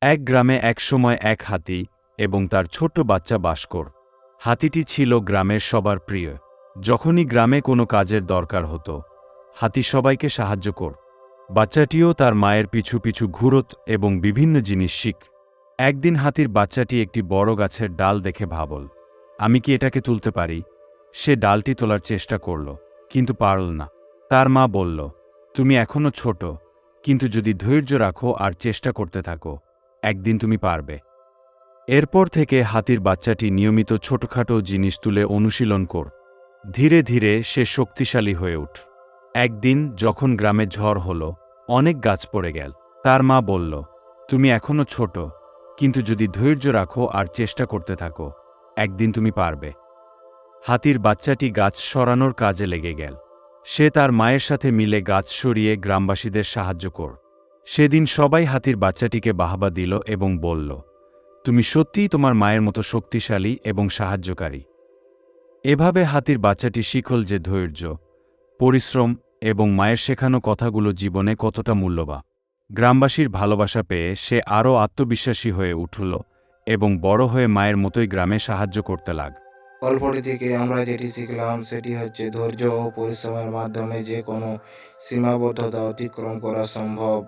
এক গ্রামে একসময় এক হাতি এবং তার ছোট্ট বাচ্চা বাস করত। হাতিটি ছিল গ্রামের সবার প্রিয়। যখনই গ্রামে কোনো কাজের দরকার হতো, হাতি সবাইকে সাহায্য করত। বাচ্চাটিও তার মায়ের পিছু পিছু ঘুরত এবং বিভিন্ন জিনিস শিখ। একদিন হাতির বাচ্চাটি একটি বড় গাছের ডাল দেখে ভাবল, আমি কি এটাকে তুলতে পারি? সে ডালটি তোলার চেষ্টা করল, কিন্তু পারল না। তার মা বলল, তুমি এখনো ছোট, কিন্তু যদি ধৈর্য রাখো আর চেষ্টা করতে থাকো, একদিন তুমি পারবে। এরপর থেকে হাতির বাচ্চাটি নিয়মিত ছোটখাটো জিনিস তুলে অনুশীলন করত। ধীরে ধীরে সে শক্তিশালী হয়ে উঠল। একদিন যখন গ্রামে ঝড় হলো, অনেক গাছ পড়ে গেল। তার মা বলল, তুমি এখনো ছোট, কিন্তু যদি ধৈর্য রাখো আর চেষ্টা করতে থাকো, একদিন তুমি পারবে। হাতির বাচ্চাটি গাছ সরানোর কাজে লেগে গেল। সে তার মায়ের সাথে মিলে গাছ সরিয়ে গ্রামবাসীদের সাহায্য কর। সেদিন সবাই হাতির বাচ্চাটিকে বাহবা দিল এবং বলল, তুমি সত্যিই তোমার মায়ের মতো শক্তিশালী এবং সাহায্যকারী। এভাবে হাতির বাচ্চাটি শিখল যে ধৈর্য, পরিশ্রম এবং মায়ের শেখানো কথাগুলো জীবনে কতটা মূল্যবান। গ্রামবাসীর ভালোবাসা পেয়ে সে আরও আত্মবিশ্বাসী হয়ে উঠল এবং বড় হয়ে মায়ের মতোই গ্রামে সাহায্য করতে লাগল। গল্পটি থেকে আমরা যেটি শিখলাম সেটি হচ্ছে ধৈর্য ও পরিশ্রমের মাধ্যমে যে কোনো সীমাবদ্ধতা অতিক্রম করা সম্ভব।